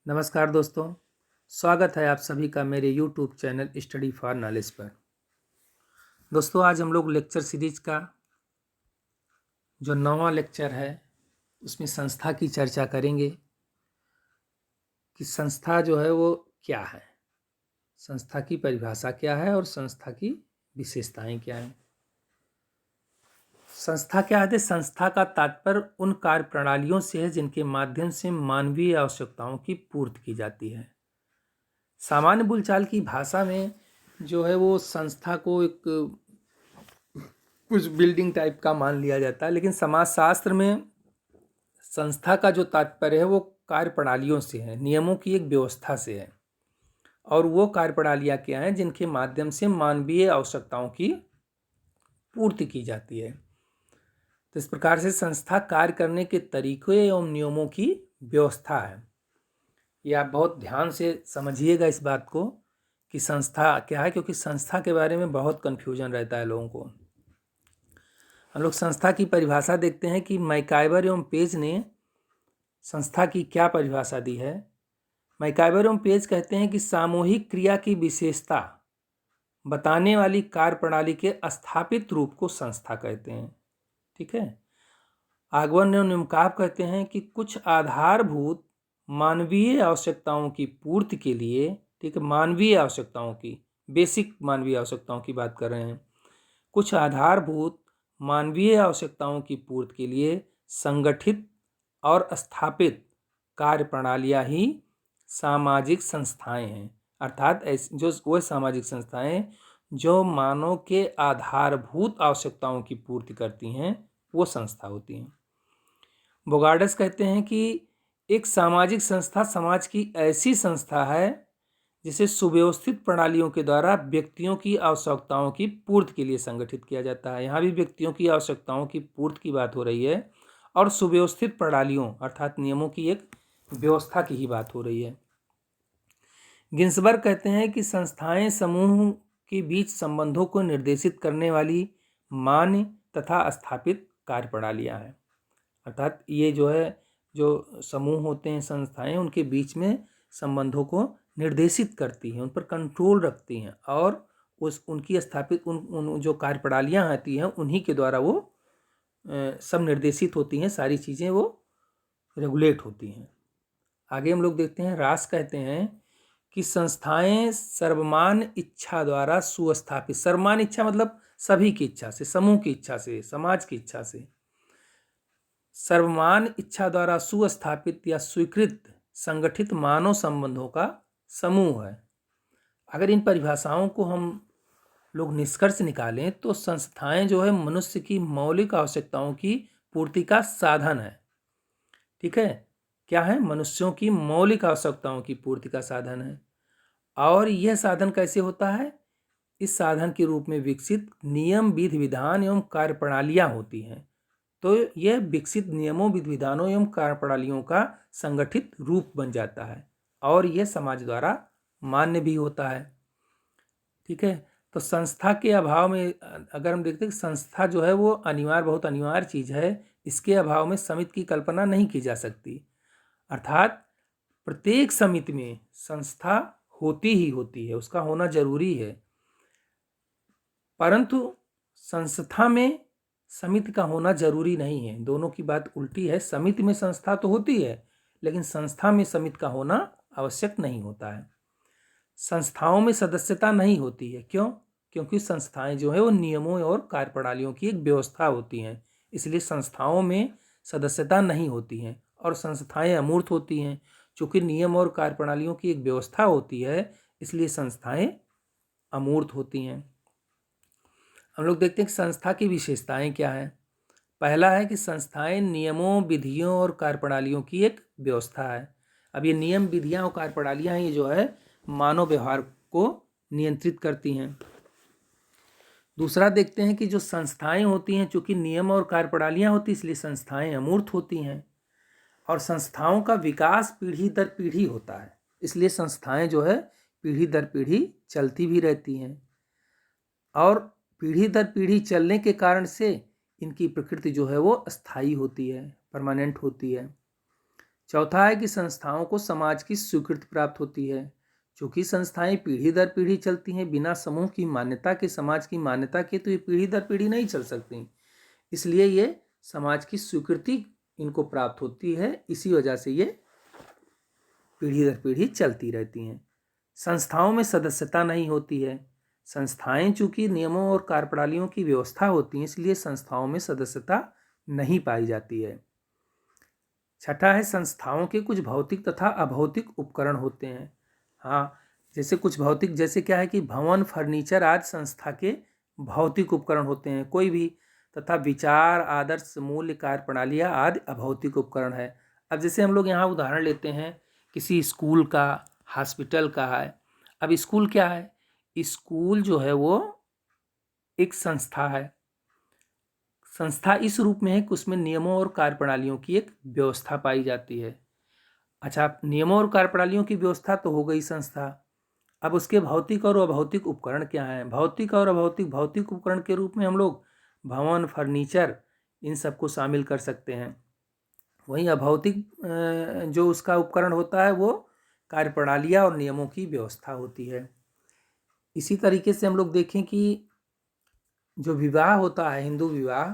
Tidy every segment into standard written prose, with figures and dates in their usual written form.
नमस्कार दोस्तों, स्वागत है आप सभी का मेरे YouTube channel study for knowledge पर। दोस्तों, आज हम लोग लेक्चर सीरीज का जो 9वां लेक्चर है उसमें संस्था की चर्चा करेंगे कि संस्था जो है वो क्या है, संस्था की परिभाषा क्या है और संस्था की विशेषताएं क्या हैं। संस्था क्या है? संस्था का तात्पर्य उन कार्य प्रणालियों से है जिनके माध्यम से मानवीय आवश्यकताओं की पूर्ति की जाती है। सामान्य बोलचाल की भाषा में जो है वो संस्था को एक कुछ बिल्डिंग टाइप का मान लिया जाता है, लेकिन समाजशास्त्र में संस्था का जो तात्पर्य है वो कार्य प्रणालियों से है, नियमों की एक व्यवस्था से है। और वो कार्य प्रणालियाँ क्या हैं जिनके माध्यम से मानवीय आवश्यकताओं की पूर्ति की जाती है। तो इस प्रकार से संस्था कार्य करने के तरीकों एवं नियमों की व्यवस्था है। ये आप बहुत ध्यान से समझिएगा इस बात को कि संस्था क्या है, क्योंकि संस्था के बारे में बहुत कन्फ्यूजन रहता है लोगों को। हम लोग संस्था की परिभाषा देखते हैं कि मैकाइवर एवं पेज ने संस्था की क्या परिभाषा दी है। मैकाइवर एवं पेज कहते हैं कि सामूहिक क्रिया की विशेषता बताने वाली कार्य प्रणाली के स्थापित रूप को संस्था कहते हैं। ठीक है। आगवन एवं निमकाव कहते हैं कि कुछ आधारभूत मानवीय आवश्यकताओं की पूर्ति के लिए, ठीक है, मानवीय आवश्यकताओं की, बेसिक मानवीय आवश्यकताओं की बात कर रहे हैं, कुछ आधारभूत मानवीय आवश्यकताओं की पूर्ति के लिए संगठित और स्थापित कार्य प्रणालियां ही सामाजिक संस्थाएं हैं। अर्थात जो वो सामाजिक संस्थाएं जो मानव के आधारभूत आवश्यकताओं की पूर्ति करती हैं वो संस्था होती हैं। बोगार्डस कहते हैं कि एक सामाजिक संस्था समाज की ऐसी संस्था है जिसे सुव्यवस्थित प्रणालियों के द्वारा व्यक्तियों की आवश्यकताओं की पूर्ति के लिए संगठित किया जाता है। यहाँ भी व्यक्तियों की आवश्यकताओं की पूर्ति की बात हो रही है और सुव्यवस्थित प्रणालियों अर्थात नियमों की एक व्यवस्था की ही बात हो रही है। गिन्सबर्ग कहते हैं कि संस्थाएं समूह के बीच संबंधों को निर्देशित करने वाली मान्य तथा स्थापित कार्य प्रणालियाँ हैं। अर्थात ये जो है, जो समूह होते हैं, संस्थाएं, उनके बीच में संबंधों को निर्देशित करती हैं, उन पर कंट्रोल रखती हैं और उनकी स्थापित उन जो कार्य प्रणालियाँ आती हैं उन्हीं के द्वारा वो सब निर्देशित होती हैं, सारी चीज़ें वो रेगुलेट होती हैं। आगे हम लोग देखते हैं, रास कहते हैं कि संस्थाएं सर्वमान्य इच्छा द्वारा सुस्थापित, सर्वमान्य इच्छा मतलब सभी की इच्छा से, समूह की इच्छा से, समाज की इच्छा से, सर्वमान्य इच्छा द्वारा सुस्थापित या स्वीकृत संगठित मानव संबंधों का समूह है। अगर इन परिभाषाओं को हम लोग निष्कर्ष निकालें तो संस्थाएं जो है मनुष्य की मौलिक आवश्यकताओं की पूर्ति का साधन है। ठीक है, क्या है? मनुष्यों की मौलिक आवश्यकताओं की पूर्ति का साधन है। और यह साधन कैसे होता है? इस साधन के रूप में विकसित नियम, विधि विधान एवं कार्य प्रणालियाँ होती हैं। तो यह विकसित नियमों, विधि विधानों एवं कार्य प्रणालियों का संगठित रूप बन जाता है और यह समाज द्वारा मान्य भी होता है। ठीक है, तो संस्था के अभाव में अगर हम देखते हैं, संस्था जो है वो अनिवार्य, बहुत अनिवार्य चीज़ है। इसके अभाव में समिति की कल्पना नहीं की जा सकती। अर्थात प्रत्येक समिति में संस्था होती ही होती है, उसका होना जरूरी है। परंतु संस्था में समिति का होना जरूरी नहीं है। दोनों की बात उल्टी है। समिति में संस्था तो होती है, लेकिन संस्था में समिति का होना आवश्यक नहीं होता है। संस्थाओं में सदस्यता नहीं होती है। क्यों? क्योंकि संस्थाएं जो है वो नियमों और कार्य प्रणालियों की एक व्यवस्था होती हैं, इसलिए संस्थाओं में सदस्यता नहीं होती हैं और संस्थाएं अमूर्त होती हैं। चूँकि नियम और कार्य प्रणालियों की एक व्यवस्था होती है, इसलिए संस्थाएं अमूर्त होती हैं। हम लोग देखते हैं कि संस्था की विशेषताएं क्या हैं। पहला है कि संस्थाएं नियमों, विधियों और कार्य प्रणालियों की एक व्यवस्था है। अब ये नियम, विधियां और कार्य प्रणालियां ये जो है मानव व्यवहार को नियंत्रित करती हैं। दूसरा देखते हैं कि जो संस्थाएं होती हैं, चूँकि नियम और कार्य प्रणालियां होती, इसलिए संस्थाएं अमूर्त होती हैं और संस्थाओं का विकास पीढ़ी दर पीढ़ी होता है, इसलिए संस्थाएं जो है पीढ़ी दर पीढ़ी चलती भी रहती हैं और पीढ़ी दर पीढ़ी चलने के कारण से इनकी प्रकृति जो है वो स्थायी होती है, परमानेंट होती है। चौथा है कि संस्थाओं को समाज की स्वीकृति प्राप्त होती है। चूँकि संस्थाएं पीढ़ी दर पीढ़ी चलती हैं, बिना समूह की मान्यता के, समाज की मान्यता के तो ये पीढ़ी दर पीढ़ी नहीं चल सकती, इसलिए ये समाज की स्वीकृति इनको प्राप्त होती है। इसी वजह से ये पीढ़ी दर पीढ़ी चलती रहती हैं। संस्थाओं में सदस्यता नहीं होती है। संस्थाएं चूँकि नियमों और कार्यप्रणालियों की व्यवस्था होती हैं, इसलिए संस्थाओं में सदस्यता नहीं पाई जाती है। छठा है, संस्थाओं के कुछ भौतिक तथा अभौतिक उपकरण होते हैं। हाँ, जैसे कुछ भौतिक, जैसे क्या है कि भवन, फर्नीचर आदि संस्था के भौतिक उपकरण होते हैं कोई भी, तथा विचार, आदर्श, मूल्य, कार्यप्रणालियाँ आदि अभौतिक उपकरण है। अब जैसे हम लोग यहाँ उदाहरण लेते हैं किसी स्कूल का, हॉस्पिटल का है। अब स्कूल क्या है? स्कूल जो है वो एक संस्था है। संस्था इस रूप में है कि उसमें नियमों और कार्यप्रणालियों की एक व्यवस्था पाई जाती है। अच्छा, नियमों और कार्यप्रणालियों की व्यवस्था तो हो गई संस्था। अब उसके भौतिक और अभौतिक उपकरण क्या हैं? भौतिक और अभौतिक, भौतिक उपकरण के रूप में हम लोग भवन, फर्नीचर, इन सबको शामिल कर सकते हैं। वहीं अभौतिक जो उसका उपकरण होता है वो कार्यप्रणालियाँ और नियमों की व्यवस्था होती है। इसी तरीके से हम लोग देखें कि जो विवाह होता है, हिंदू विवाह,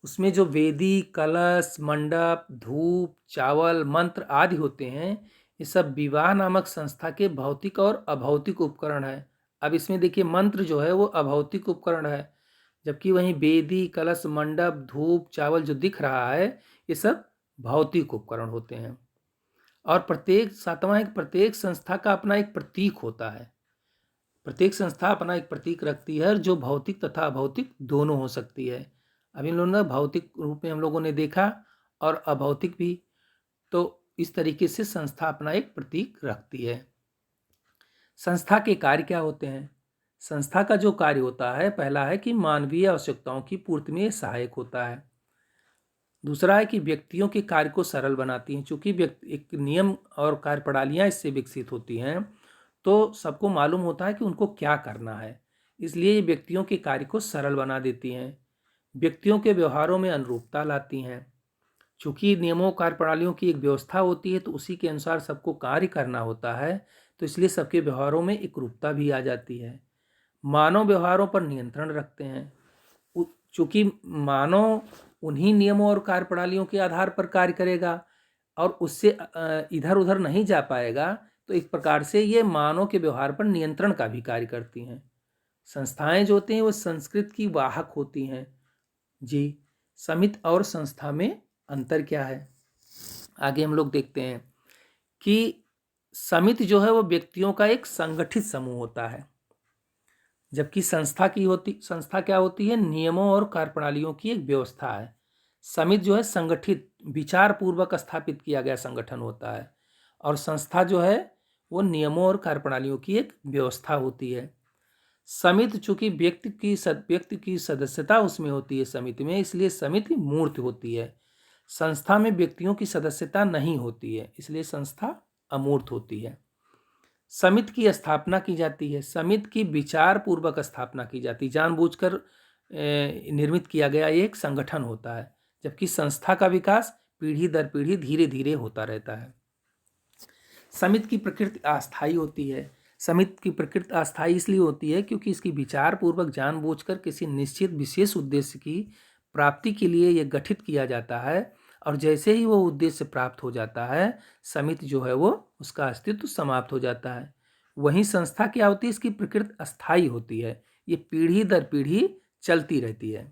उसमें जो वेदी, कलश, मंडप, धूप, चावल, मंत्र आदि होते हैं, ये सब विवाह नामक संस्था के भौतिक और अभौतिक उपकरण है। अब इसमें देखिए, मंत्र जो है वो अभौतिक उपकरण है, जबकि वहीं वेदी, कलश, मंडप, धूप, चावल जो दिख रहा है, ये सब भौतिक उपकरण होते हैं। और सातवां है कि प्रत्येक संस्था का अपना एक प्रतीक होता है। प्रत्येक संस्था अपना एक प्रतीक रखती है, जो भौतिक तथा अभौतिक दोनों हो सकती है। अब इन लोगों ने भौतिक रूप में हम लोगों ने देखा और अभौतिक भी, तो इस तरीके से संस्था अपना एक प्रतीक रखती है। संस्था के कार्य क्या होते हैं? संस्था का जो कार्य होता है, पहला है कि मानवीय आवश्यकताओं की पूर्ति में सहायक होता है। दूसरा है कि व्यक्तियों के कार्य को सरल बनाती हैं। चूँकि एक नियम और कार्यप्रणालियाँ इससे विकसित होती हैं, तो सबको मालूम होता है कि उनको क्या करना है, इसलिए ये व्यक्तियों के कार्य को सरल बना देती हैं। व्यक्तियों के व्यवहारों में अनुरूपता लाती हैं। चूँकि नियमों कार्यप्रणालियों की एक व्यवस्था होती है, तो उसी के अनुसार सबको कार्य करना होता है, तो इसलिए सबके व्यवहारों में एकरूपता भी आ जाती है। मानव व्यवहारों पर नियंत्रण रखते हैं। चूँकि मानव उन्हीं नियमों और कार्यप्रणालियों के आधार पर कार्य करेगा और उससे इधर उधर नहीं जा पाएगा, तो एक प्रकार से ये मानव के व्यवहार पर नियंत्रण का भी कार्य करती हैं। संस्थाएं जो होती हैं वो संस्कृति की वाहक होती हैं। जी, समिति और संस्था में अंतर क्या है? आगे हम लोग देखते हैं कि समिति जो है वो व्यक्तियों का एक संगठित समूह होता है, जबकि संस्था क्या होती है? नियमों और कार्यप्रणालियों की एक व्यवस्था है। समिति जो है संगठित, विचार पूर्वक स्थापित किया गया संगठन होता है, और संस्था जो है वो नियमों और कार्यप्रणालियों की एक व्यवस्था होती है। समिति चूंकि व्यक्ति की सदस्यता उसमें होती है समिति में, इसलिए समिति मूर्त होती है। संस्था में व्यक्तियों की सदस्यता नहीं होती है, इसलिए संस्था अमूर्त होती है। समिति की स्थापना की जाती है। समिति की विचार पूर्वक स्थापना की जाती है, जानबूझकर निर्मित किया गया एक संगठन होता है, जबकि संस्था का विकास पीढ़ी दर पीढ़ी धीरे धीरे होता रहता है। समिति की प्रकृति अस्थायी होती है। समिति की प्रकृति अस्थायी इसलिए होती है क्योंकि इसकी विचार पूर्वक जानबूझकर किसी निश्चित विशेष उद्देश्य की प्राप्ति के लिए यह गठित किया जाता है, और जैसे ही वो उद्देश्य प्राप्त हो जाता है, समिति जो है वो उसका अस्तित्व समाप्त हो जाता है। वहीं संस्था क्या होती है? इसकी प्रकृति अस्थायी होती है, ये पीढ़ी दर पीढ़ी चलती रहती है।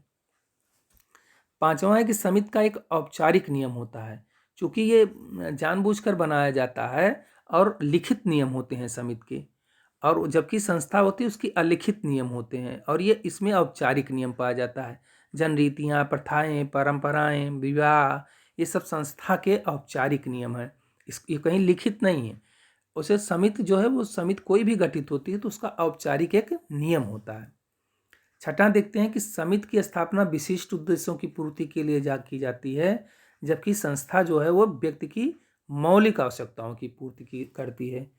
पांचवा है कि समिति का एक औपचारिक नियम होता है। चूँकि ये जानबूझकर बनाया जाता है और लिखित नियम होते हैं समिति के, और जबकि संस्था होती है उसकी अलिखित नियम होते हैं, और ये इसमें औपचारिक नियम पाया जाता है। जनरीतियाँ, प्रथाएं, परंपराएं, विवाह, ये सब संस्था के औपचारिक नियम हैं, ये कहीं लिखित नहीं है। उसे समिति जो है वो समिति कोई भी गठित होती है तो उसका औपचारिक एक नियम होता है। छठा देखते हैं कि समिति की स्थापना विशिष्ट उद्देश्यों की पूर्ति के लिए की जाती है, जबकि संस्था जो है वो व्यक्ति की मौलिक आवश्यकताओं की पूर्ति करती है।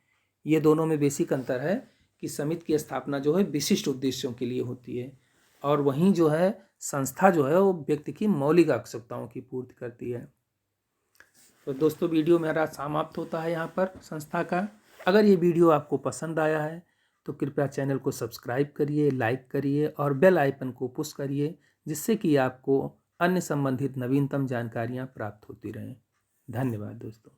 ये दोनों में बेसिक अंतर है कि समिति की स्थापना जो है विशिष्ट उद्देश्यों के लिए होती है, और वहीं जो है संस्था जो है वो व्यक्ति की मौलिक आवश्यकताओं की पूर्ति करती है। तो दोस्तों वीडियो मेरा समाप्त होता है यहाँ पर संस्था का। अगर ये वीडियो आपको पसंद आया है तो कृपया चैनल को सब्सक्राइब करिए, लाइक करिए और बेल आइकन को पुश करिए, जिससे कि आपको अन्य संबंधित नवीनतम जानकारियाँ प्राप्त होती रहें। धन्यवाद दोस्तों।